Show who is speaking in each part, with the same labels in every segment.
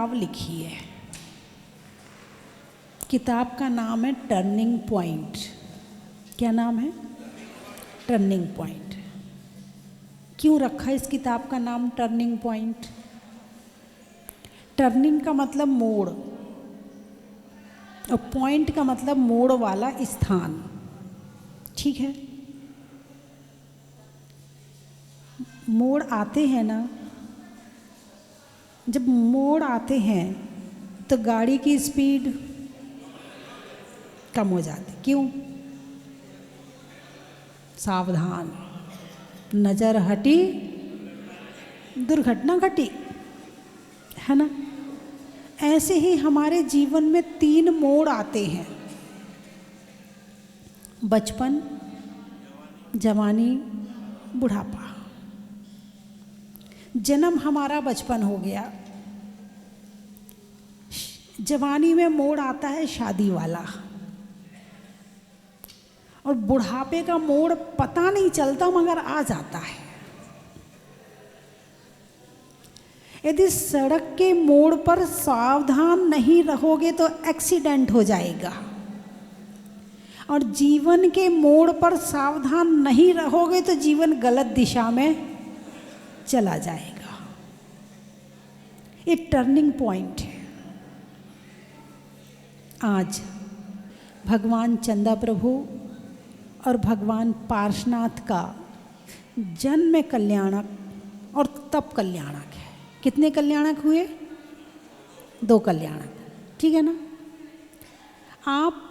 Speaker 1: किताब लिखी है। किताब का नाम है टर्निंग पॉइंट। क्या नाम है? Turning point. क्यों रखा इस किताब का नाम टर्निंग पॉइंट? टर्निंग का मतलब मोड़ और पॉइंट का मतलब मोड़ वाला स्थान। ठीक है, मोड़ आते हैं ना, जब मोड़ आते हैं तो गाड़ी की स्पीड कम हो जाती। क्यों? सावधान, नजर हटी दुर्घटना घटी, है ना। ऐसे ही हमारे जीवन में 3 मोड़ आते हैं: बचपन, जवानी, बुढ़ापा। जन्म हमारा बचपन हो गया, जवानी में मोड़ आता है शादी वाला, और बुढ़ापे का मोड़ पता नहीं चलता मगर आ जाता है। यदि सड़क के मोड़ पर सावधान नहीं रहोगे तो एक्सीडेंट हो जाएगा, और जीवन के मोड़ पर सावधान नहीं रहोगे तो जीवन गलत दिशा में चला जाएगा। ये टर्निंग पॉइंट है। आज भगवान चंदा प्रभु और भगवान पार्श्वनाथ का जन्म कल्याणक और तप कल्याणक है। कितने कल्याणक हुए? 2 कल्याणक। ठीक है ना। आप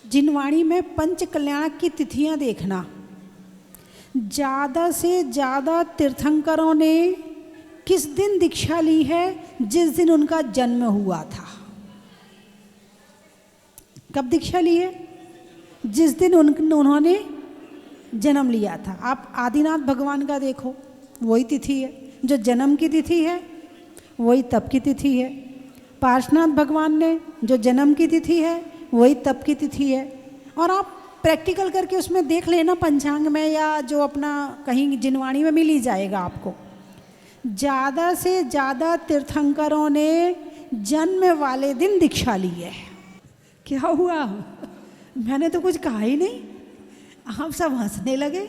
Speaker 1: जिनवाणी में पंच कल्याणक की तिथियां देखना। ज़्यादा से ज़्यादा तीर्थंकरों ने किस दिन दीक्षा ली है? जिस दिन उनका जन्म हुआ था। कब दीक्षा ली है? जिस दिन उन्होंने जन्म लिया था। आप आदिनाथ भगवान का देखो, वही तिथि है। जो जन्म की तिथि है वही तप की तिथि है। पार्श्वनाथ भगवान ने जो जन्म की तिथि है वही तप की तिथि है। और आप प्रैक्टिकल करके उसमें देख लेना, पंचांग में या जो अपना कहीं जिनवाणी में मिल ही जाएगा आपको। ज़्यादा से ज़्यादा तीर्थंकरों ने जन्म वाले दिन दीक्षा ली है। क्या हुआ? मैंने तो कुछ कहा ही नहीं, आप सब हंसने लगे।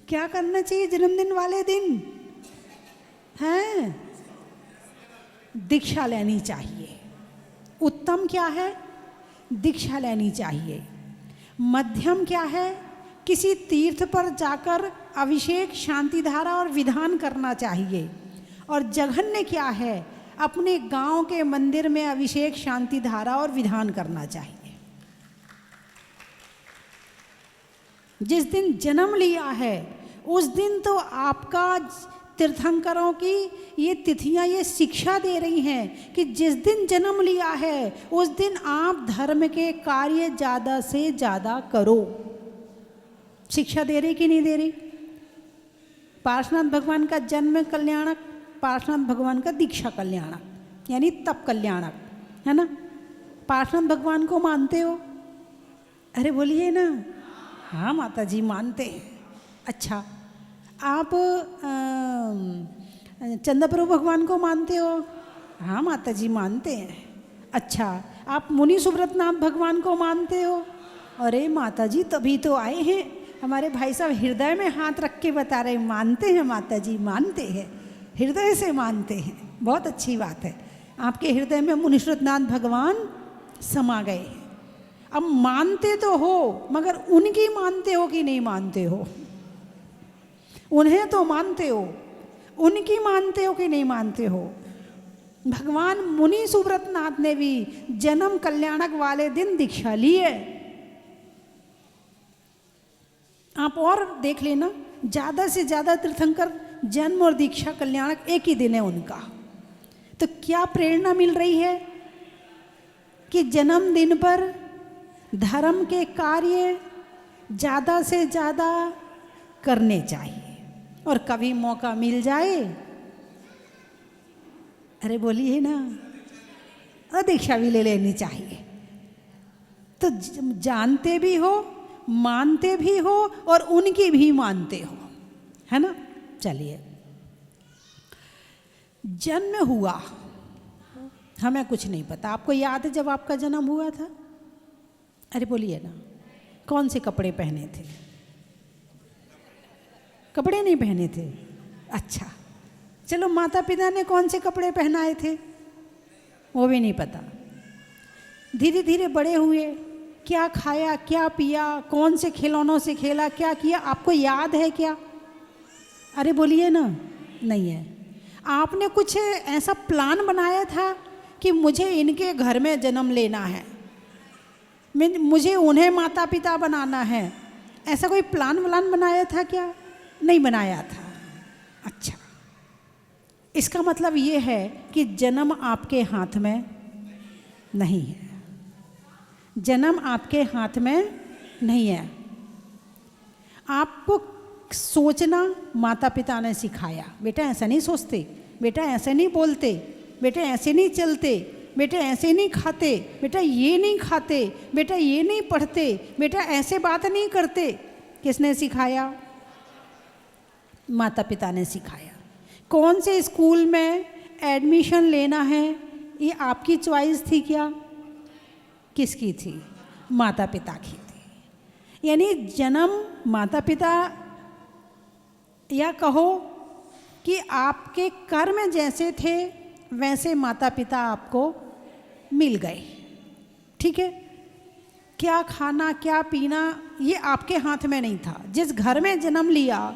Speaker 1: क्या करना चाहिए जन्मदिन वाले दिन? हैं? दीक्षा लेनी चाहिए। उत्तम क्या है? दीक्षा लेनी चाहिए। मध्यम क्या है? किसी तीर्थ पर जाकर अभिषेक, शांतिधारा और विधान करना चाहिए। और जघन्य क्या है? अपने गांव के मंदिर में अभिषेक, शांतिधारा और विधान करना चाहिए। जिस दिन जन्म लिया है उस दिन तो आपका तीर्थंकरों की ये तिथियां ये शिक्षा दे रही हैं कि जिस दिन जन्म लिया है उस दिन आप धर्म के कार्य ज़्यादा से ज़्यादा करो। शिक्षा दे रही कि नहीं दे रही? पार्श्वनाथ भगवान का जन्म कल्याणक, पार्श्वनाथ भगवान का दीक्षा कल्याणक, यानी तप कल्याणक, है ना। पार्श्वनाथ भगवान को मानते हो? अरे बोलिए ना। हाँ माता जी मानते हैं। अच्छा, आप चंदा प्रभु भगवान को मानते हो? हाँ माता जी मानते हैं। अच्छा, आप मुनि सुब्रतनाथ भगवान को मानते हो? अरे माता जी तभी तो आए हैं। हमारे भाई साहब हृदय में हाथ रख के बता रहे मानते हैं माता जी, मानते हैं, हृदय से मानते हैं। बहुत अच्छी बात है, आपके हृदय में मुनि सुब्रतनाथ भगवान समा गए हैं। अब मानते तो हो मगर उनकी मानते हो कि नहीं मानते हो? उन्हें तो मानते हो, उनकी मानते हो कि नहीं मानते हो? भगवान मुनि सुब्रतनाथ ने भी जन्म कल्याणक वाले दिन दीक्षा ली है। आप और देख लेना, ज़्यादा से ज़्यादा तीर्थंकर जन्म और दीक्षा कल्याणक एक ही दिन है उनका। तो क्या प्रेरणा मिल रही है कि जन्मदिन पर धर्म के कार्य ज़्यादा से ज़्यादा करने चाहिए, और कभी मौका मिल जाए, अरे बोलिए ना, दीक्षा भी ले लेनी चाहिए। तो जानते भी हो, मानते भी हो और उनकी भी मानते हो, है ना। चलिए, जन्म हुआ हमें कुछ नहीं पता। आपको याद है जब आपका जन्म हुआ था? अरे बोलिए ना, कौन से कपड़े पहने थे? कपड़े नहीं पहने थे? अच्छा, चलो माता पिता ने कौन से कपड़े पहनाए थे वो भी नहीं पता। धीरे धीरे बड़े हुए, क्या खाया, क्या पिया, कौन से खिलौनों से खेला, क्या किया, आपको याद है क्या? अरे बोलिए ना, नहीं है। आपने कुछ ऐसा प्लान बनाया था कि मुझे इनके घर में जन्म लेना है, मुझे उन्हें माता पिता बनाना है, ऐसा कोई प्लान बनाया था क्या? नहीं बनाया था। अच्छा, इसका मतलब ये है कि जन्म आपके हाथ में नहीं है। जन्म आपके हाथ में नहीं है। आपको सोचना माता पिता ने सिखाया, बेटा ऐसा नहीं सोचते, बेटा ऐसे नहीं बोलते, बेटा ऐसे नहीं चलते, बेटा ऐसे नहीं खाते, बेटा ये नहीं खाते, बेटा ये नहीं पढ़ते, बेटा ऐसे बात नहीं करते। किसने सिखाया? माता पिता ने सिखाया। कौन से स्कूल में एडमिशन लेना है ये आपकी चॉइस थी क्या? किसकी थी? माता पिता की थी। यानी जन्म माता पिता, या कहो कि आपके कर्म जैसे थे वैसे माता पिता आपको मिल गए। ठीक है, क्या खाना क्या पीना ये आपके हाथ में नहीं था। जिस घर में जन्म लिया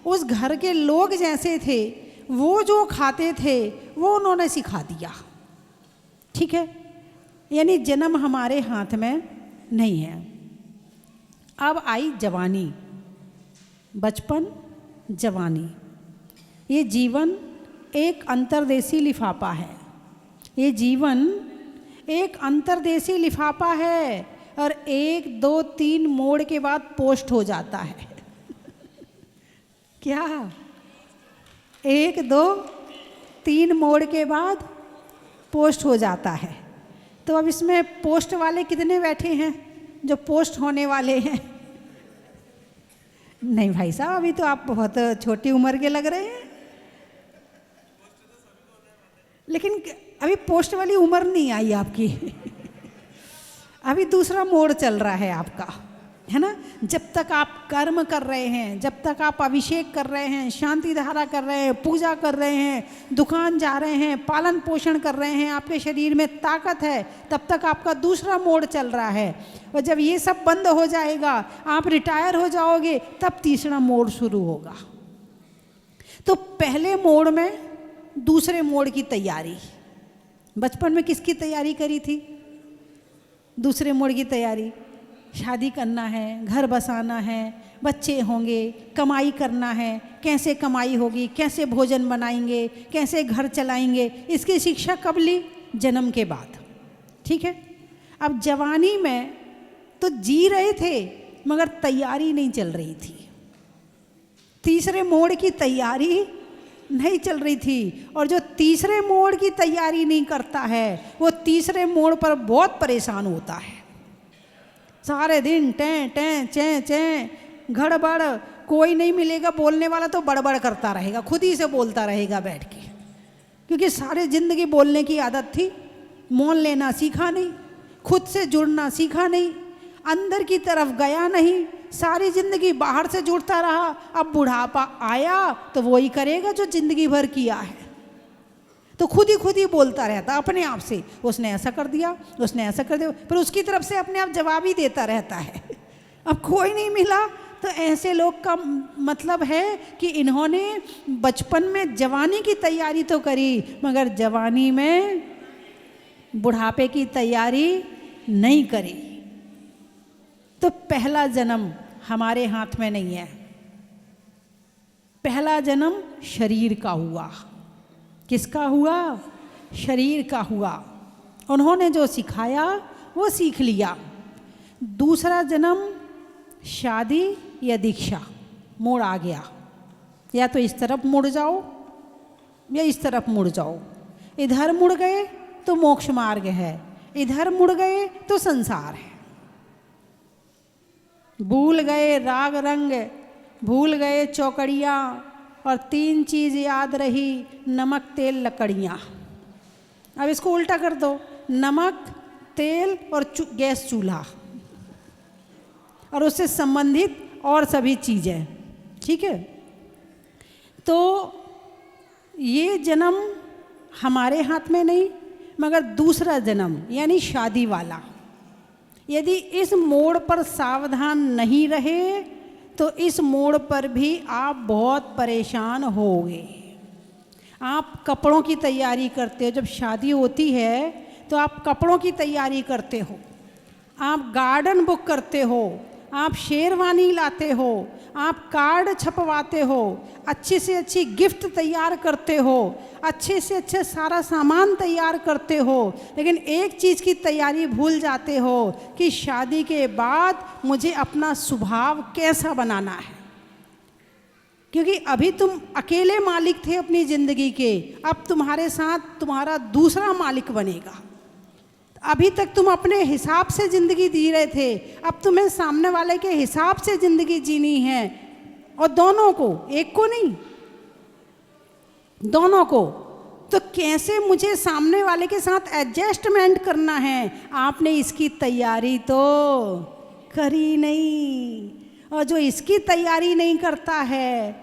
Speaker 1: उस घर के लोग जैसे थे, वो जो खाते थे वो उन्होंने सिखा दिया। ठीक है, यानी जन्म हमारे हाथ में नहीं है। अब आई जवानी, बचपन, जवानी। ये जीवन एक अंतर्देशी लिफाफा है। ये जीवन एक अंतर्देशी लिफाफा है और 1 2 3 मोड़ के बाद पोस्ट हो जाता है। क्या? 1 2 3 मोड़ के बाद पोस्ट हो जाता है। तो अब इसमें पोस्ट वाले कितने बैठे हैं जो पोस्ट होने वाले हैं? नहीं भाई साहब, अभी तो आप बहुत छोटी उम्र के लग रहे हैं। लेकिन अभी पोस्ट वाली उम्र नहीं आई आपकी। अभी दूसरा मोड़ चल रहा है आपका, है ना। जब तक आप कर्म कर रहे हैं, जब तक आप अभिषेक कर रहे हैं, शांति धारा कर रहे हैं, पूजा कर रहे हैं, दुकान जा रहे हैं, पालन पोषण कर रहे हैं, आपके शरीर में ताकत है, तब तक आपका दूसरा मोड़ चल रहा है। और जब ये सब बंद हो जाएगा, आप रिटायर हो जाओगे, तब तीसरा मोड़ शुरू होगा। तो पहले मोड़ में दूसरे मोड़ की तैयारी। बचपन में किसकी तैयारी करी थी? दूसरे मोड़ की तैयारी। शादी करना है, घर बसाना है, बच्चे होंगे, कमाई करना है, कैसे कमाई होगी, कैसे भोजन बनाएंगे, कैसे घर चलाएंगे, इसकी शिक्षा कब ली? जन्म के बाद। ठीक है, अब जवानी में तो जी रहे थे मगर तैयारी नहीं चल रही थी। तीसरे मोड़ की तैयारी नहीं चल रही थी। और जो तीसरे मोड़ की तैयारी नहीं करता है वो तीसरे मोड़ पर बहुत परेशान होता है। सारे दिन टें टें चें चें, गड़बड़, कोई नहीं मिलेगा बोलने वाला तो बड़बड़ करता रहेगा, खुद ही से बोलता रहेगा बैठ के। क्योंकि सारे जिंदगी बोलने की आदत थी, मौन लेना सीखा नहीं, खुद से जुड़ना सीखा नहीं, अंदर की तरफ गया नहीं, सारी जिंदगी बाहर से जुड़ता रहा। अब बुढ़ापा आया तो वही करेगा जो जिंदगी भर किया है। तो खुद ही बोलता रहता अपने आप से, उसने ऐसा कर दिया, उसने ऐसा कर दिया, पर उसकी तरफ से अपने आप जवाब ही देता रहता है। अब कोई नहीं मिला तो ऐसे लोग का मतलब है कि इन्होंने बचपन में जवानी की तैयारी तो करी मगर जवानी में बुढ़ापे की तैयारी नहीं करी। तो पहला जन्म हमारे हाथ में नहीं है। पहला जन्म शरीर का हुआ। किसका हुआ? शरीर का हुआ। उन्होंने जो सिखाया वो सीख लिया। दूसरा जन्म शादी या दीक्षा, मोड़ आ गया। या तो इस तरफ मुड़ जाओ या इस तरफ मुड़ जाओ। इधर मुड़ गए तो मोक्ष मार्ग है, इधर मुड़ गए तो संसार है। भूल गए राग रंग, भूल गए चौकड़ियाँ, और 3 चीज़ याद रही, नमक तेल लकड़ियाँ। अब इसको उल्टा कर दो, नमक, तेल और गैस चूल्हा और उससे संबंधित और सभी चीज़ें, ठीक है। तो ये जन्म हमारे हाथ में नहीं, मगर दूसरा जन्म यानी शादी वाला, यदि इस मोड़ पर सावधान नहीं रहे तो इस मोड़ पर भी आप बहुत परेशान होगे। आप कपड़ों की तैयारी करते हो, जब शादी होती है तो आप कपड़ों की तैयारी करते हो, आप गार्डन बुक करते हो, आप शेरवानी लाते हो, आप कार्ड छपवाते हो, अच्छी से अच्छी गिफ्ट तैयार करते हो, अच्छे से अच्छे सारा सामान तैयार करते हो, लेकिन एक चीज़ की तैयारी भूल जाते हो कि शादी के बाद मुझे अपना स्वभाव कैसा बनाना है। क्योंकि अभी तुम अकेले मालिक थे अपनी ज़िंदगी के, अब तुम्हारे साथ तुम्हारा दूसरा मालिक बनेगा। अभी तक तुम अपने हिसाब से ज़िंदगी जी रहे थे, अब तुम्हें सामने वाले के हिसाब से ज़िंदगी जीनी है, और दोनों को, एक को नहीं, दोनों को। तो कैसे मुझे सामने वाले के साथ एडजस्टमेंट करना है, आपने इसकी तैयारी तो करी नहीं। और जो इसकी तैयारी नहीं करता है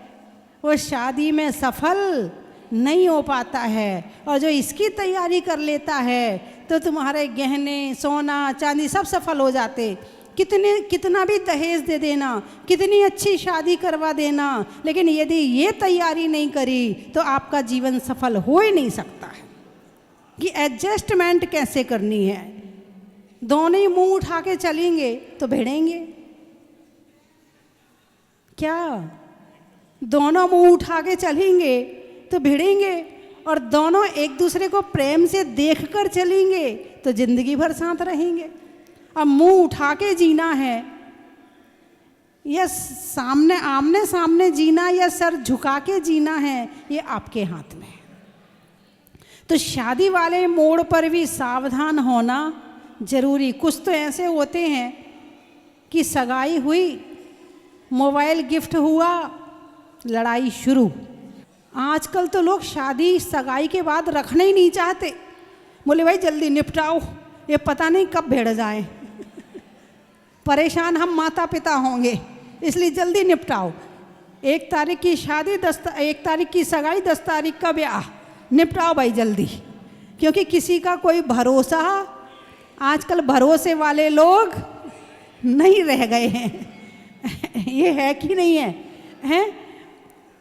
Speaker 1: वो शादी में सफल नहीं हो पाता है, और जो इसकी तैयारी कर लेता है तो तुम्हारे गहने, सोना, चांदी सब सफल हो जाते। कितना भी दहेज दे देना, कितनी अच्छी शादी करवा देना, लेकिन यदि ये तैयारी नहीं करी तो आपका जीवन सफल हो ही नहीं सकता है कि एडजस्टमेंट कैसे करनी है। दोनों ही मुंह उठा के चलेंगे तो भिड़ेंगे क्या? दोनों मुंह उठा के चलेंगे तो भिड़ेंगे, और दोनों एक दूसरे को प्रेम से देखकर चलेंगे तो जिंदगी भर साथ रहेंगे। अब मुंह उठा के जीना है या सामने आमने सामने जीना या सर झुका के जीना है, ये आपके हाथ में है। तो शादी वाले मोड़ पर भी सावधान होना जरूरी। कुछ तो ऐसे होते हैं कि सगाई हुई, मोबाइल गिफ्ट हुआ, लड़ाई शुरू। आजकल तो लोग शादी सगाई के बाद रखना ही नहीं चाहते, बोले भाई जल्दी निपटाओ, ये पता नहीं कब भिड़ जाए परेशान हम माता पिता होंगे, इसलिए जल्दी निपटाओ। 1 तारीख की शादी, 1 तारीख की सगाई, 10 तारीख का ब्याह, निपटाओ भाई जल्दी। क्योंकि किसी का कोई भरोसा, आजकल भरोसे वाले लोग नहीं रह गए हैं ये है कि नहीं है, हैं?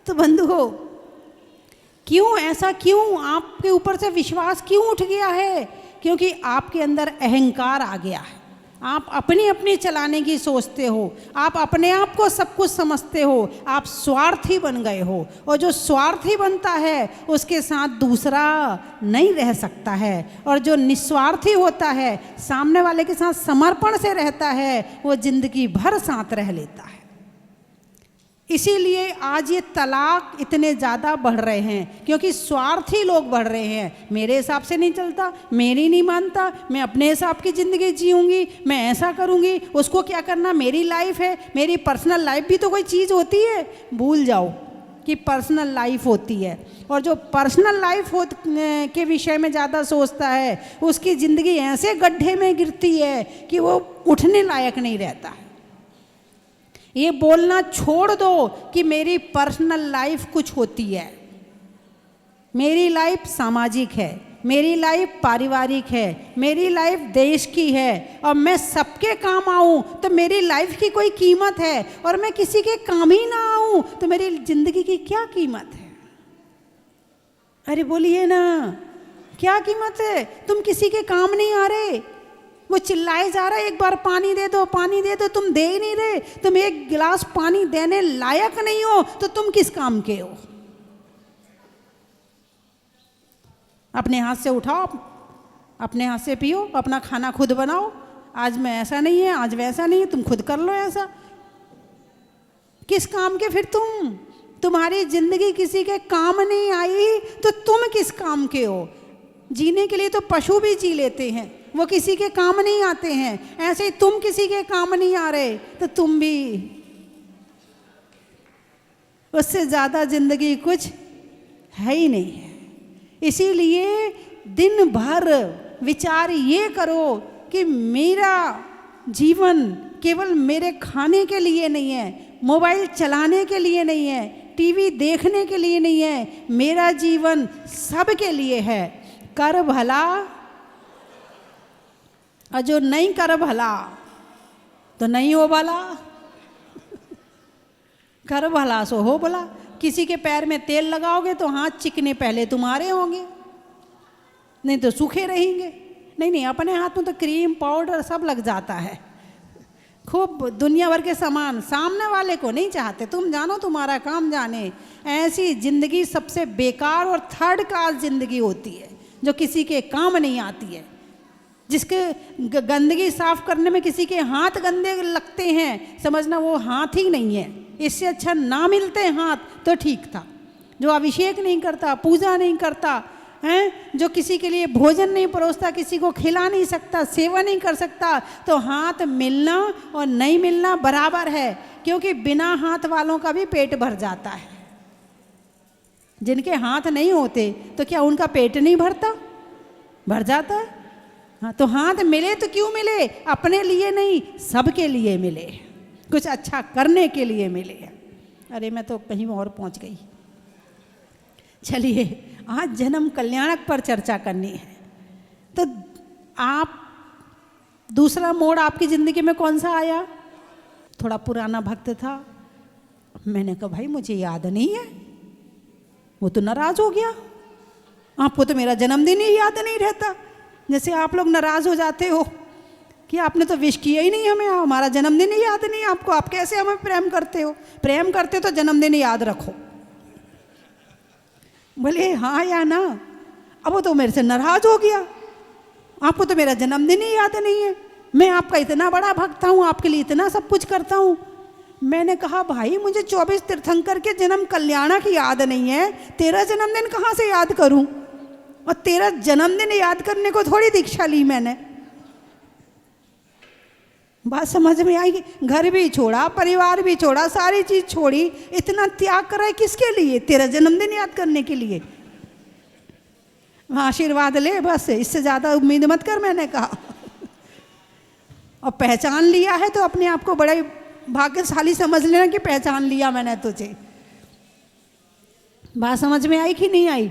Speaker 1: तो बंधुओं, क्यों ऐसा, क्यों आपके ऊपर से विश्वास क्यों उठ गया है? क्योंकि आपके अंदर अहंकार आ गया है। आप अपनी अपनी चलाने की सोचते हो, आप अपने आप को सब कुछ समझते हो, आप स्वार्थी बन गए हो। और जो स्वार्थी बनता है उसके साथ दूसरा नहीं रह सकता है, और जो निस्वार्थी होता है, सामने वाले के साथ समर्पण से रहता है, वो जिंदगी भर साथ रह लेता है। इसीलिए आज ये तलाक इतने ज़्यादा बढ़ रहे हैं, क्योंकि स्वार्थी लोग बढ़ रहे हैं। मेरे हिसाब से नहीं चलता, मेरी नहीं मानता, मैं अपने हिसाब की ज़िंदगी जीऊँगी, मैं ऐसा करूँगी, उसको क्या करना, मेरी लाइफ है, मेरी पर्सनल लाइफ भी तो कोई चीज़ होती है। भूल जाओ कि पर्सनल लाइफ होती है, और जो पर्सनल लाइफ के विषय में ज़्यादा सोचता है उसकी ज़िंदगी ऐसे गड्ढे में गिरती है कि वो उठने लायक नहीं रहता है। ये बोलना छोड़ दो कि मेरी पर्सनल लाइफ कुछ होती है। मेरी लाइफ सामाजिक है, मेरी लाइफ पारिवारिक है, मेरी लाइफ देश की है, और मैं सबके काम आऊँ तो मेरी लाइफ की कोई कीमत है, और मैं किसी के काम ही ना आऊँ तो मेरी ज़िंदगी की क्या कीमत है? अरे बोलिए ना, क्या कीमत है? तुम किसी के काम नहीं आ रहे, वो चिल्लाए जा रहा है, एक बार पानी दे दो, पानी दे दो, तुम दे ही नहीं रहे। तुम एक गिलास पानी देने लायक नहीं हो तो तुम किस काम के हो? अपने हाथ से उठाओ, अपने हाथ से पियो, अपना खाना खुद बनाओ। आज मैं ऐसा नहीं है, आज वैसा नहीं है, तुम खुद कर लो ऐसा। किस काम के फिर तुम? तुम्हारी जिंदगी किसी के काम नहीं आई तो तुम किस काम के हो? जीने के लिए तो पशु भी जी लेते हैं, वो किसी के काम नहीं आते हैं। ऐसे ही तुम किसी के काम नहीं आ रहे तो तुम भी, उससे ज़्यादा जिंदगी कुछ है ही नहीं है। इसीलिए दिन भर विचार ये करो कि मेरा जीवन केवल मेरे खाने के लिए नहीं है, मोबाइल चलाने के लिए नहीं है, टीवी देखने के लिए नहीं है, मेरा जीवन सबके लिए है। कर भला और जो नहीं कर भला तो नहीं हो भला। कर भला सो हो भला। किसी के पैर में तेल लगाओगे तो हाथ चिकने पहले तुम्हारे होंगे, नहीं तो सूखे रहेंगे। नहीं, अपने हाथ में तो क्रीम पाउडर सब लग जाता है, खूब दुनिया भर के सामान। सामने वाले को नहीं चाहते, तुम जानो तुम्हारा काम जाने। ऐसी जिंदगी सबसे बेकार और थर्ड क्लास जिंदगी होती है जो किसी के काम नहीं आती है, जिसके गंदगी साफ करने में किसी के हाथ गंदे लगते हैं, समझना वो हाथ ही नहीं है। इससे अच्छा ना मिलते हाथ तो ठीक था। जो अभिषेक नहीं करता, पूजा नहीं करता हैं, जो किसी के लिए भोजन नहीं परोसता, किसी को खिला नहीं सकता, सेवा नहीं कर सकता, तो हाथ मिलना और नहीं मिलना बराबर है, क्योंकि बिना हाथ वालों का भी पेट भर जाता है। जिनके हाथ नहीं होते तो क्या उनका पेट नहीं भरता? भर जाता है। हाँ, तो हाथ मिले तो क्यों मिले? अपने लिए नहीं, सबके लिए मिले, कुछ अच्छा करने के लिए मिले। अरे मैं तो कहीं और पहुंच गई। चलिए, आज जन्म कल्याणक पर चर्चा करनी है। तो आप दूसरा मोड़ आपकी ज़िंदगी में कौन सा आया? थोड़ा पुराना भक्त था, मैंने कहा भाई मुझे याद नहीं है, वो तो नाराज़ हो गया। आपको तो मेरा जन्मदिन ही याद नहीं रहता, जैसे आप लोग नाराज़ हो जाते हो कि आपने तो विश किया ही नहीं हमें, हमारा जन्मदिन ही याद नहीं आपको। आप कैसे हमें प्रेम करते हो? प्रेम करते हो तो जन्मदिन याद रखो। बोले हाँ या ना? अब वो तो मेरे से नाराज हो गया, आपको तो मेरा जन्मदिन ही याद नहीं है, मैं आपका इतना बड़ा भक्त हूँ, आपके लिए इतना सब कुछ करता हूँ। मैंने कहा भाई मुझे 24 तीर्थंकर के जन्म कल्याणक की याद नहीं है, तेरा जन्मदिन कहाँ से याद करूँ? और तेरा जन्मदिन याद करने को थोड़ी दीक्षा ली मैंने। बात समझ में आएगी? घर भी छोड़ा, परिवार भी छोड़ा, सारी चीज छोड़ी, इतना त्याग करा है किसके लिए? तेरा जन्मदिन याद करने के लिए। आशीर्वाद ले बस, इससे ज्यादा उम्मीद मत कर, मैंने कहा। और पहचान लिया है तो अपने आप को बड़ा भाग्यशाली समझ लेना कि पहचान लिया मैंने तुझे। बात समझ में आई कि नहीं आई?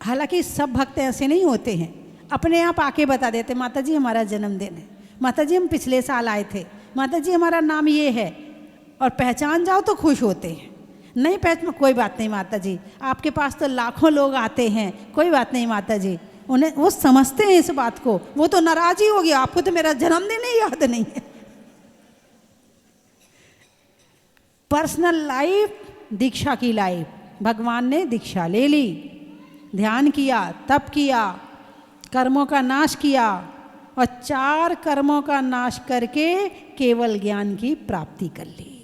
Speaker 1: हालांकि सब भक्त ऐसे नहीं होते हैं, अपने आप आके बता देते माता जी हमारा जन्मदिन है, माता जी हम पिछले साल आए थे, माता जी हमारा नाम ये है, और पहचान जाओ तो खुश होते हैं। नहीं पहचान, कोई बात नहीं माता जी, आपके पास तो लाखों लोग आते हैं, कोई बात नहीं माता जी। उन्हें वो समझते हैं इस बात को, वो तो नाराज ही हो गया, आपको तो मेरा जन्मदिन ही याद नहीं है। पर्सनल लाइफ, दीक्षा की लाइफ। भगवान ने दीक्षा ले ली, ध्यान किया, तप किया, कर्मों का नाश किया, और 4 कर्मों का नाश करके केवल ज्ञान की प्राप्ति कर ली।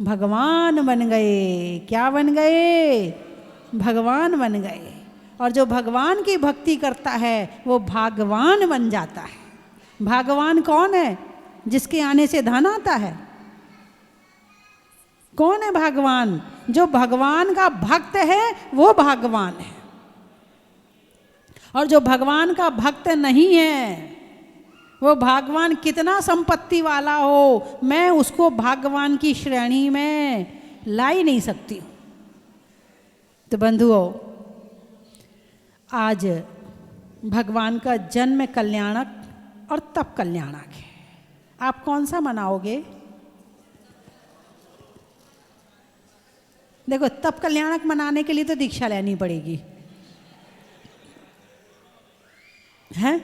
Speaker 1: भगवान बन गए। क्या बन गए? भगवान बन गए। और जो भगवान की भक्ति करता है वो भागवान बन जाता है। भागवान कौन है? जिसके आने से धन आता है। कौन है भगवान? जो भगवान का भक्त है वो भगवान है। और जो भगवान का भक्त नहीं है, वो भगवान कितना संपत्ति वाला हो, मैं उसको भगवान की श्रेणी में ला ही नहीं सकती हूँ। तो बंधुओं, आज भगवान का जन्म कल्याणक और तप कल्याणक है। आप कौन सा मनाओगे? देखो, तप कल्याणक मनाने के लिए तो दीक्षा लेनी पड़ेगी, है?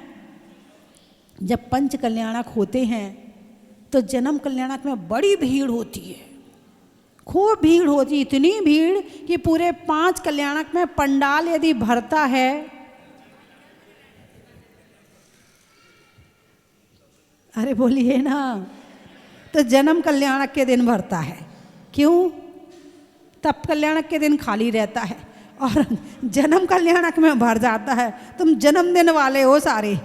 Speaker 1: जब पंच कल्याणक होते हैं तो जन्म कल्याणक में बड़ी भीड़ होती है, खूब भीड़ होती है, इतनी भीड़ कि पूरे 5 कल्याणक में पंडाल यदि भरता है, अरे बोलिए ना, तो जन्म कल्याणक के दिन भरता है। क्यों? तप कल्याणक के दिन खाली रहता है और जन्म कल्याणक में भर जाता है। तुम जन्मदिन वाले हो सारे,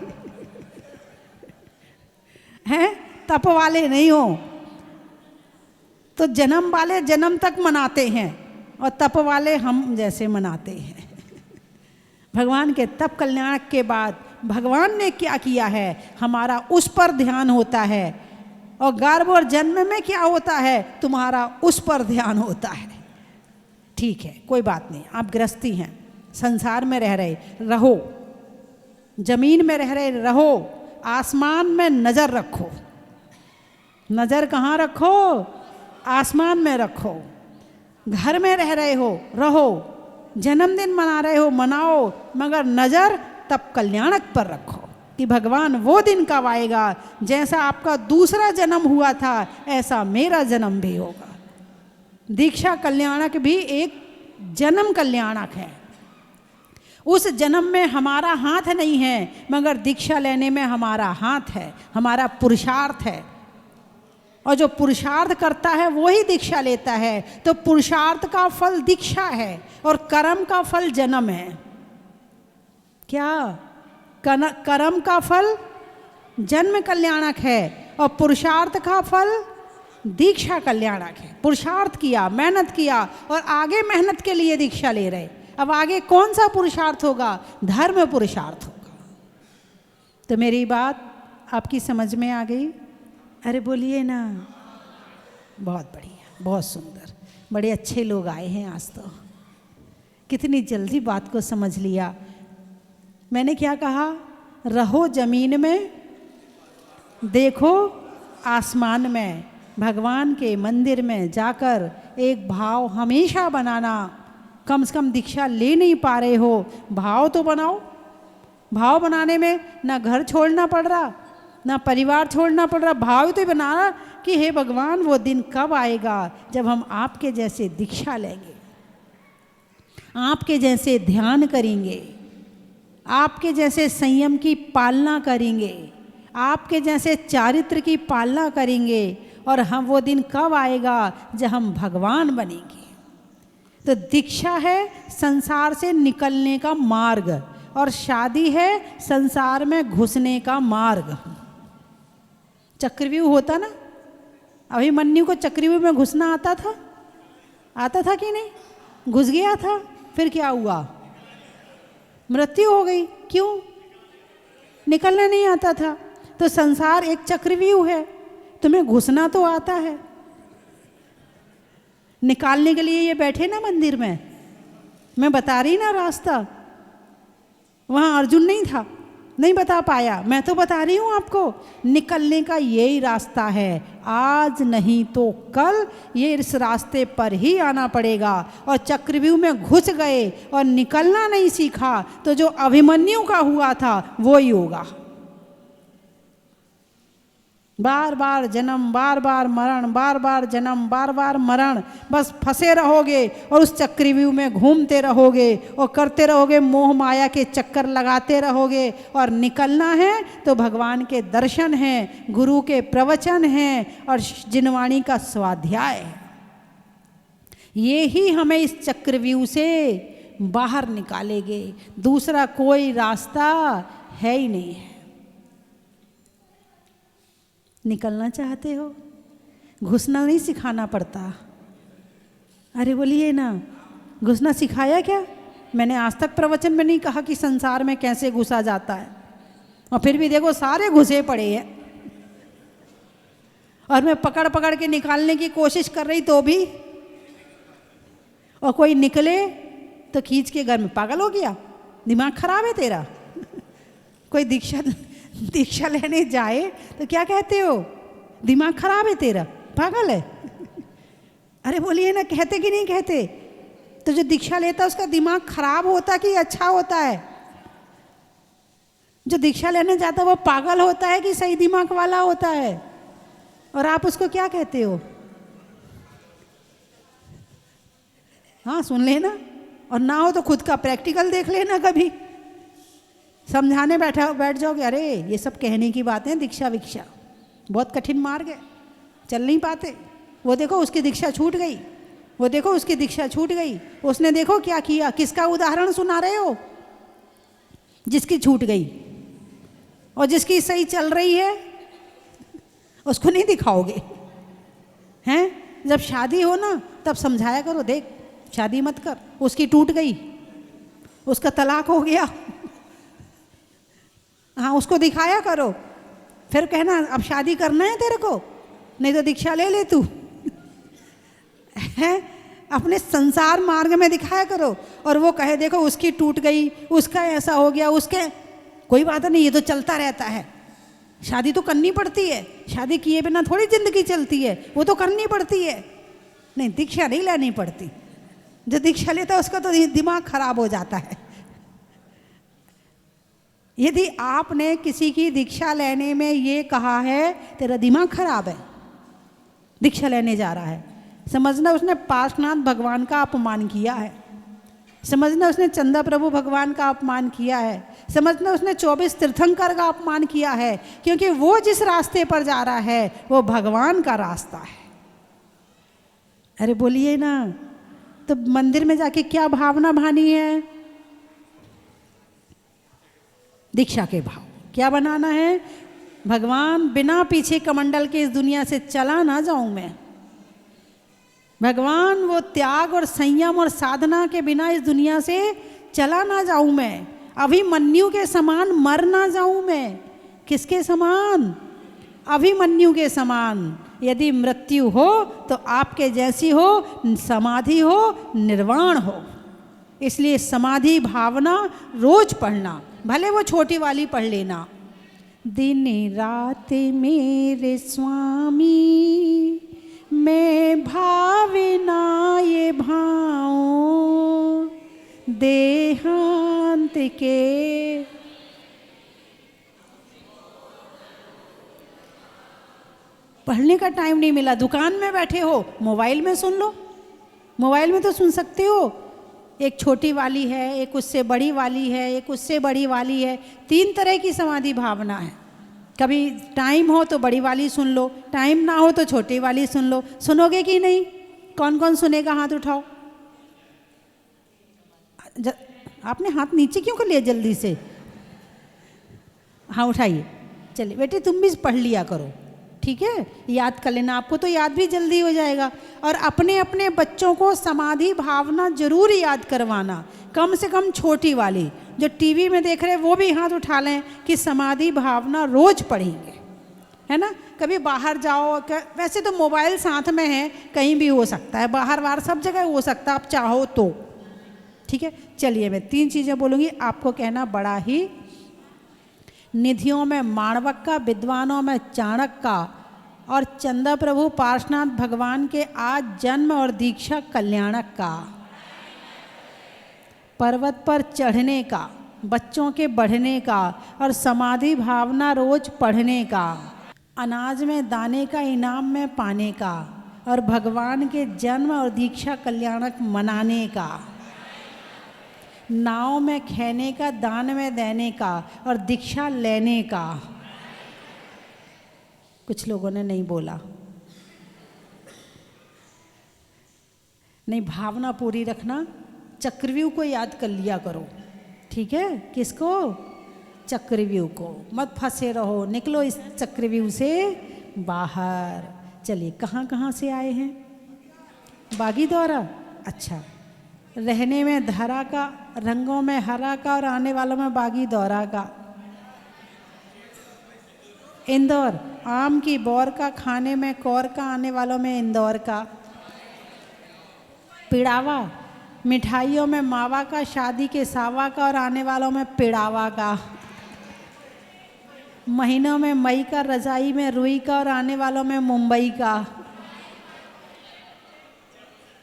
Speaker 1: हैं? तप वाले नहीं हो। तो जन्म वाले जन्म तक मनाते हैं और तप वाले हम जैसे मनाते हैं। भगवान के तप कल्याण के बाद भगवान ने क्या किया है, हमारा उस पर ध्यान होता है। और गर्भ और जन्म में क्या होता है, तुम्हारा उस पर ध्यान होता है। ठीक है, कोई बात नहीं, आप गृहस्थी हैं, संसार में रह रहे रहो, जमीन में रह रहे रहो, आसमान में नजर रखो। नजर कहाँ रखो, आसमान में रखो। घर में रह रहे हो रहो, जन्मदिन मना रहे हो मनाओ, मगर नजर तब कल्याणक पर रखो कि भगवान वो दिन कब आएगा, जैसा आपका दूसरा जन्म हुआ था ऐसा मेरा जन्म भी होगा। दीक्षा कल्याणक भी एक जन्म कल्याणक है। उस जन्म में हमारा हाथ नहीं है, मगर दीक्षा लेने में हमारा हाथ है, हमारा पुरुषार्थ है। और जो पुरुषार्थ करता है वही दीक्षा लेता है। तो पुरुषार्थ का फल दीक्षा है और कर्म का फल जन्म है। क्या? कर्म का फल जन्म कल्याणक है और पुरुषार्थ का फल दीक्षा कल्याणक है। पुरुषार्थ किया, मेहनत किया और आगे मेहनत के लिए दीक्षा ले रहे। अब आगे कौन सा पुरुषार्थ होगा? धर्म पुरुषार्थ होगा। तो मेरी बात आपकी समझ में आ गई? अरे बोलिए ना। बहुत बढ़िया, बहुत सुंदर, बड़े अच्छे लोग आए हैं आज तो। कितनी जल्दी बात को समझ लिया। मैंने क्या कहा? रहो जमीन में, देखो आसमान में। भगवान के मंदिर में जाकर एक भाव हमेशा बनाना। कम से कम दीक्षा ले नहीं पा रहे हो, भाव तो बनाओ। भाव बनाने में ना घर छोड़ना पड़ रहा, ना परिवार छोड़ना पड़ रहा। भाव तो बनाना कि हे भगवान वो दिन कब आएगा जब हम आपके जैसे दीक्षा लेंगे, आपके जैसे ध्यान करेंगे, आपके जैसे संयम की पालना करेंगे, आपके जैसे चारित्र की पालना करेंगे। और हम वो दिन कब आएगा जब हम भगवान बनेंगे। तो दीक्षा है संसार से निकलने का मार्ग और शादी है संसार में घुसने का मार्ग। चक्रव्यूह होता ना, अभिमन्यु को चक्रव्यूह में घुसना आता था? आता था कि नहीं? घुस गया था, फिर क्या हुआ? मृत्यु हो गई। क्यों? निकलना नहीं आता था। तो संसार एक चक्रव्यूह है, तुम्हें घुसना तो आता है। निकालने के लिए ये बैठे ना मंदिर में, मैं बता रही ना रास्ता। वहाँ अर्जुन नहीं था, नहीं बता पाया, मैं तो बता रही हूँ आपको। निकलने का यही रास्ता है, आज नहीं तो कल ये इस रास्ते पर ही आना पड़ेगा। और चक्रव्यूह में घुस गए और निकलना नहीं सीखा तो जो अभिमन्यु का हुआ था वो ही होगा। बार बार जन्म, बार बार मरण, बार बार जन्म, बार बार मरण, बस फंसे रहोगे और उस चक्रव्यूह में घूमते रहोगे और करते रहोगे, मोह माया के चक्कर लगाते रहोगे। और निकलना है तो भगवान के दर्शन हैं, गुरु के प्रवचन हैं और जिनवाणी का स्वाध्याय है। ये ही हमें इस चक्रव्यूह से बाहर निकालेंगे, दूसरा कोई रास्ता है ही नहीं है। निकलना चाहते हो? घुसना नहीं सिखाना पड़ता। अरे बोलिए ना, घुसना सिखाया क्या? मैंने आज तक प्रवचन में नहीं कहा कि संसार में कैसे घुसा जाता है। और फिर भी देखो सारे घुसे पड़े हैं और मैं पकड़ पकड़ के निकालने की कोशिश कर रही तो भी, और कोई निकले तो खींच के घर में। पागल हो गया? दिमाग खराब है तेरा? कोई दीक्षा लेने जाए तो क्या कहते हो? दिमाग खराब है तेरा, पागल है? अरे बोलिए ना, कहते कि नहीं कहते? तो जो दीक्षा लेता है उसका दिमाग खराब होता कि अच्छा होता है? जो दीक्षा लेने जाता है वो पागल होता है कि सही दिमाग वाला होता है? और आप उसको क्या कहते हो? हाँ सुन लेना, और ना हो तो खुद का प्रैक्टिकल देख लेना। कभी समझाने बैठ जाओगे, अरे ये सब कहने की बातें, दीक्षा विक्षा बहुत कठिन मार्ग है, चल नहीं पाते। वो देखो उसकी दीक्षा छूट गई, वो देखो उसकी दीक्षा छूट गई, उसने देखो क्या किया। किसका उदाहरण सुना रहे हो? जिसकी छूट गई। और जिसकी सही चल रही है उसको नहीं दिखाओगे हैं? जब शादी हो ना तब समझाया करो, देख शादी मत कर, उसकी टूट गई, उसका तलाक हो गया, हाँ उसको दिखाया करो, फिर कहना अब शादी करना है तेरे को, नहीं तो दीक्षा ले ले तू है। अपने संसार मार्ग में दिखाया करो, और वो कहे देखो उसकी टूट गई, उसका ऐसा हो गया, उसके, कोई बात नहीं, ये तो चलता रहता है। शादी तो करनी पड़ती है, शादी किए बिना थोड़ी जिंदगी चलती है, वो तो करनी पड़ती है। नहीं, दीक्षा नहीं लेनी पड़ती। जो दीक्षा लेता है उसका तो दिमाग खराब हो जाता है। यदि आपने किसी की दीक्षा लेने में ये कहा है तेरा दिमाग खराब है, दीक्षा लेने जा रहा है, समझना उसने पार्श्वनाथ भगवान का अपमान किया है, समझना उसने चंदा प्रभु भगवान का अपमान किया है, समझना उसने 24 तीर्थंकर का अपमान किया है, क्योंकि वो जिस रास्ते पर जा रहा है वो भगवान का रास्ता है। अरे बोलिए ना, तो मंदिर में जाके क्या भावना भानी है? दीक्षा के भाव क्या बनाना है? भगवान बिना पीछे कमंडल के इस दुनिया से चला ना जाऊं मैं, भगवान वो त्याग और संयम और साधना के बिना इस दुनिया से चला ना जाऊं मैं, अभिमन्यु के समान मर ना जाऊं मैं। किसके समान? अभिमन्यु के समान। यदि मृत्यु हो तो आपके जैसी हो, समाधि हो, निर्वाण हो। इसलिए समाधि भावना रोज पढ़ना, भले वो छोटी वाली पढ़ लेना। दिन रात मेरे स्वामी मैं भावे ना ये भाऊं, देहांत के पढ़ने का टाइम नहीं मिला, दुकान में बैठे हो, मोबाइल में सुन लो। मोबाइल में तो सुन सकते हो, एक छोटी वाली है, एक उससे बड़ी वाली है, एक उससे बड़ी वाली है, 3 तरह की समाधि भावना है। कभी टाइम हो तो बड़ी वाली सुन लो, टाइम ना हो तो छोटी वाली सुन लो। सुनोगे कि नहीं? कौन कौन सुनेगा? हाथ उठाओ। आपने हाथ नीचे क्यों कर लिया जल्दी से? हाँ उठाइए। चलिए बेटे तुम भी पढ़ लिया करो, ठीक है, याद कर लेना, आपको तो याद भी जल्दी हो जाएगा। और अपने अपने बच्चों को समाधि भावना जरूर याद करवाना, कम से कम छोटी वाली। जो टीवी में देख रहे हैं वो भी हाथ उठा लें कि समाधि भावना रोज पढ़ेंगे, है ना। कभी बाहर जाओ, वैसे तो मोबाइल साथ में है, कहीं भी हो सकता है, बाहर बाहर सब जगह हो सकता है, आप चाहो तो, ठीक है। चलिए मैं 3 चीज़ें बोलूँगी, आपको कहना बड़ा ही। निधियों में माणवक का, विद्वानों में चाणक्य का, और चंदा प्रभु पार्श्वनाथ भगवान के आज जन्म और दीक्षा कल्याणक का। पर्वत पर चढ़ने का, बच्चों के बढ़ने का, और समाधि भावना रोज पढ़ने का। अनाज में दाने का इनाम में पाने का, और भगवान के जन्म और दीक्षा कल्याणक मनाने का। नाव में खेने का, दान में देने का, और दीक्षा लेने का। कुछ लोगों ने नहीं बोला। नहीं, भावना पूरी रखना। चक्रव्यूह को याद कर लिया करो, ठीक है। किसको? चक्रव्यूह को। मत फंसे रहो, निकलो इस चक्रव्यूह से बाहर। चलिए, कहाँ कहाँ से आए हैं? बागी द्वारा। अच्छा, रहने में धरा का, रंगों में हरा का, और आने वालों में बागी दौरा का। इंदौर, आम की बौर का, खाने में कौर का, आने वालों में इंदौर का। पिड़ावा, मिठाइयों में मावा का, शादी के सावा का, और आने वालों में पिड़ावा का। महीनों में मई का, रजाई में रुई का, और आने वालों में मुंबई का।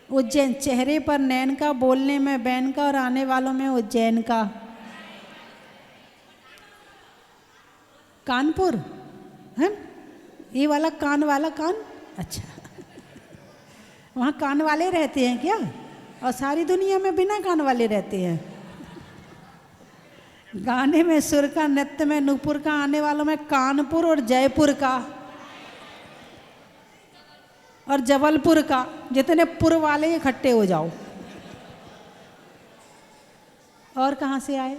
Speaker 1: उज्जैन, चेहरे पर नैन का, बोलने में बैन का, और आने वालों में उज्जैन का। कानपुर है, ये वाला कान वाला कान। अच्छा वहाँ कान वाले रहते हैं क्या? और सारी दुनिया में बिना कान वाले रहते हैं। गाने में सुर का, नृत्य में नूपुर का, आने वालों में कानपुर और जयपुर का, और जबलपुर का। जितने पुर वाले इकट्ठे हो जाओ। और कहाँ से आए?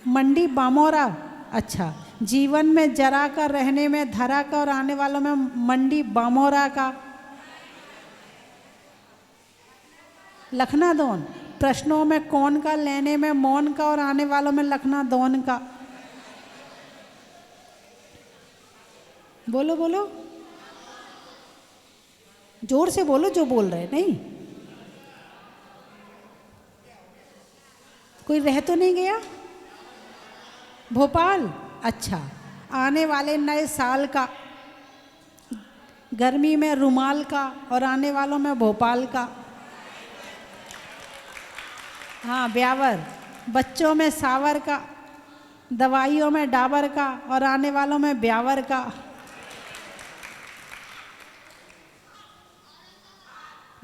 Speaker 1: मंडी बामोरा। अच्छा, जीवन में जरा का, रहने में धरा का, और आने वालों में मंडी बामोरा का। लखनादौन। प्रश्नों में कौन का, लेने में मौन का और आने वालों में लखनादौन का। बोलो बोलो, जोर से बोलो जो बोल रहे। नहीं, कोई रह तो नहीं गया? भोपाल। अच्छा, आने वाले नए साल का, गर्मी में रुमाल का और आने वालों में भोपाल का। हाँ, ब्यावर। बच्चों में सावर का, दवाइयों में डाबर का और आने वालों में ब्यावर का।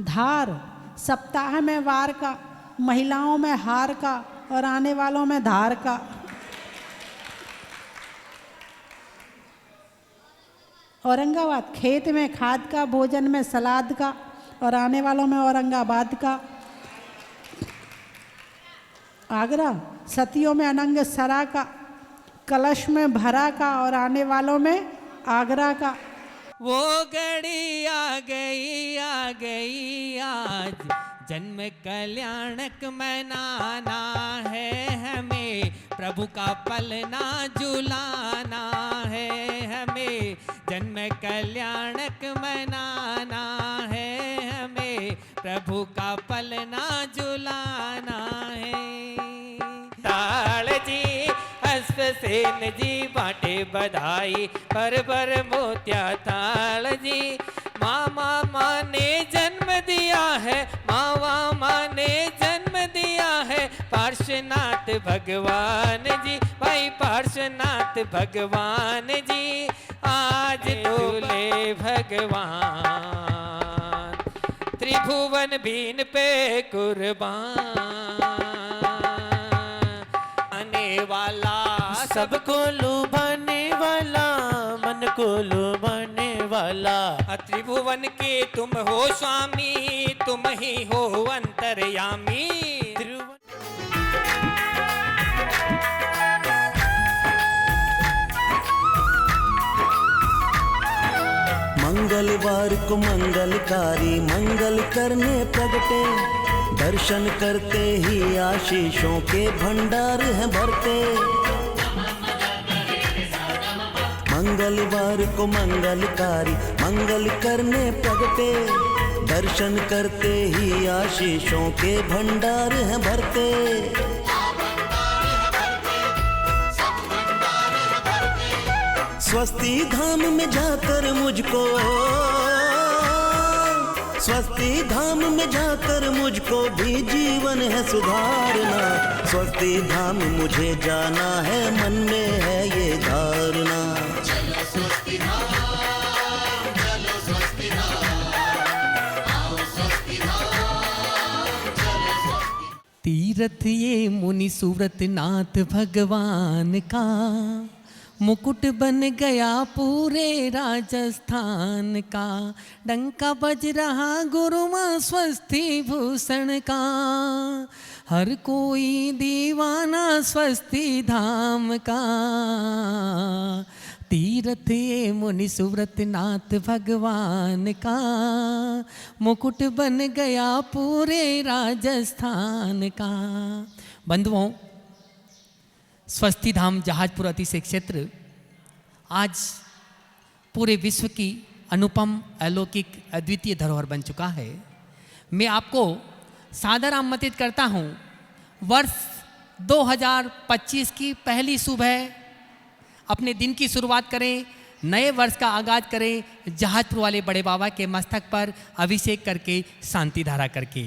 Speaker 1: धार, सप्ताह में वार का, महिलाओं में हार का और आने वालों में धार का। औरंगाबाद, खेत में खाद का, भोजन में सलाद का और आने वालों में औरंगाबाद का। आगरा, सतियों में अनंग सरा का, कलश में भरा का और आने वालों में आगरा का।
Speaker 2: वो घड़ी आ गई आज, जन्म कल्याणक मनाना है हमें, प्रभु का पलना झुलाना है हमें, जन्म कल्याणक मनाना है हमें, प्रभु का पलना झुलाना है। ताल जी सेन जी बाटे बधाई, पर मोत्या ताल जी। मामा ने जन्म दिया है, मामा ने जन्म दिया है, पार्श्वनाथ भगवान जी, भाई पार्श्वनाथ भगवान जी। आज दूल्हे भगवान, त्रिभुवन बीन पे कुर्बान, आने वाला सबको लुभाने वाला, मन को लुभाने वाला। त्रिभुवन के तुम हो स्वामी, तुम ही हो अंतर्यामी।
Speaker 3: मंगलवार को मंगलकारी, मंगल करने प्रगटे, दर्शन करते ही आशीषों के भंडार हैं भरते। मंगलवार को मंगलकारी, मंगल करने प्रगटे, दर्शन करते ही आशीषों के भंडार हैं भरते। स्वस्ति धाम में जाकर मुझको, स्वस्ति धाम में जाकर मुझको भी जीवन है सुधारना। स्वस्ति धाम मुझे जाना है, मन में है ये धारणा। चलो स्वस्ति धाम, चलो स्वस्ति धाम, आओ स्वस्ति धाम, चलो स्वस्ति।
Speaker 2: तीर्थ ये मुनि सुव्रत नाथ भगवान का, मुकुट बन गया पूरे राजस्थान का, डंका बज रहा गुरु माँ स्वस्ति भूषण का, हर कोई दीवाना स्वस्ति धाम का। तीर्थ ये मुनि सुव्रत नाथ भगवान का, मुकुट बन गया पूरे राजस्थान का। बंधुओं, स्वस्ति धाम जहाजपुर अतिशय क्षेत्र आज पूरे विश्व की अनुपम, अलौकिक, अद्वितीय धरोहर बन चुका है। मैं आपको सादर आमंत्रित करता हूँ, वर्ष 2025 की पहली सुबह अपने दिन की शुरुआत करें, नए वर्ष का आगाज करें जहाजपुर वाले बड़े बाबा के मस्तक पर अभिषेक करके, शांति धारा करके।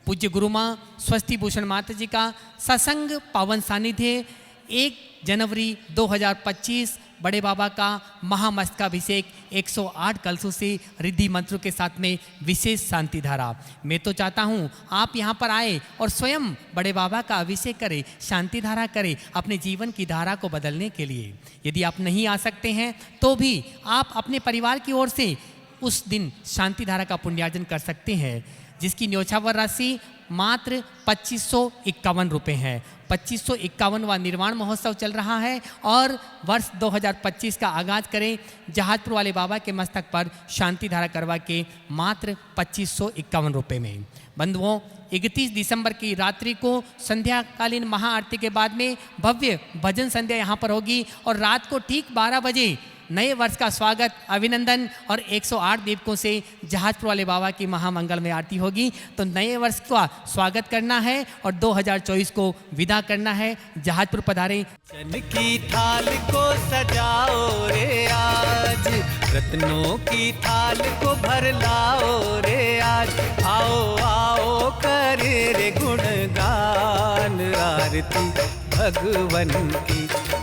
Speaker 2: पूज्य गुरु माँ स्वस्ति भूषण माता जी का सत्संग पावन सानिध्य 1 जनवरी 2025 बड़े बाबा का महामस्तकाभिषेक 108 कलशों से रिद्धि मंत्रों के साथ में विशेष शांति धारा। मैं तो चाहता हूँ आप यहाँ पर आए और स्वयं बड़े बाबा का अभिषेक करें, शांति धारा करें अपने जीवन की धारा को बदलने के लिए। यदि आप नहीं आ सकते हैं तो भी आप अपने परिवार की ओर से उस दिन शांति धारा का पुण्यार्जन कर सकते हैं। जिसकी न्योछावर राशि मात्र 2551 रुपये है। 2551वां निर्वाण महोत्सव चल रहा है और वर्ष 2025 का आगाज करें जहाजपुर वाले बाबा के मस्तक पर शांति धारा करवा के मात्र 2551 रुपये में। बंधुओं, 31 दिसंबर की रात्रि को संध्याकालीन महाआरती के बाद में भव्य भजन संध्या यहाँ पर होगी और रात को ठीक 12 बजे नए वर्ष का स्वागत, अभिनंदन और 108 दीपकों से जहाजपुर वाले बाबा की महामंगल में आरती होगी। तो नए वर्ष का स्वागत करना है और 2024 को विदा करना है। जहाजपुर पधारें।
Speaker 4: चन की थाल को सजाओ रे आज, रत्नों की थाल को भर लाओ रे आज। आओ आओ करे रे गुणगान आरती भगवन की।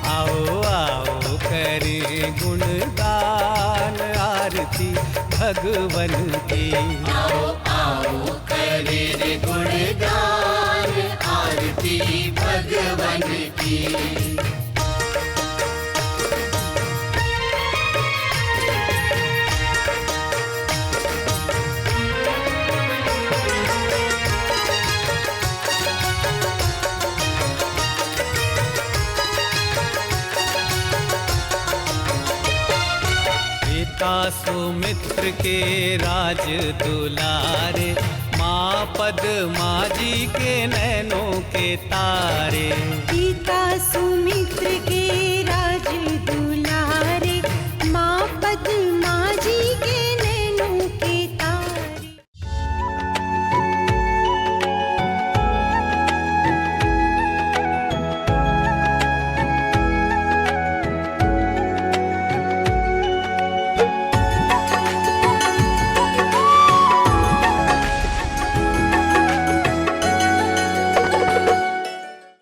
Speaker 4: आओ आओ करे गुणगान आरती भगवन की।
Speaker 5: आओ आओ करे रे गुणगान आरती भगवन की।
Speaker 4: सुमित्र के राज दुलारे, माँ पद्मा जी के नैनों के तारे।
Speaker 6: पिता सुमित्र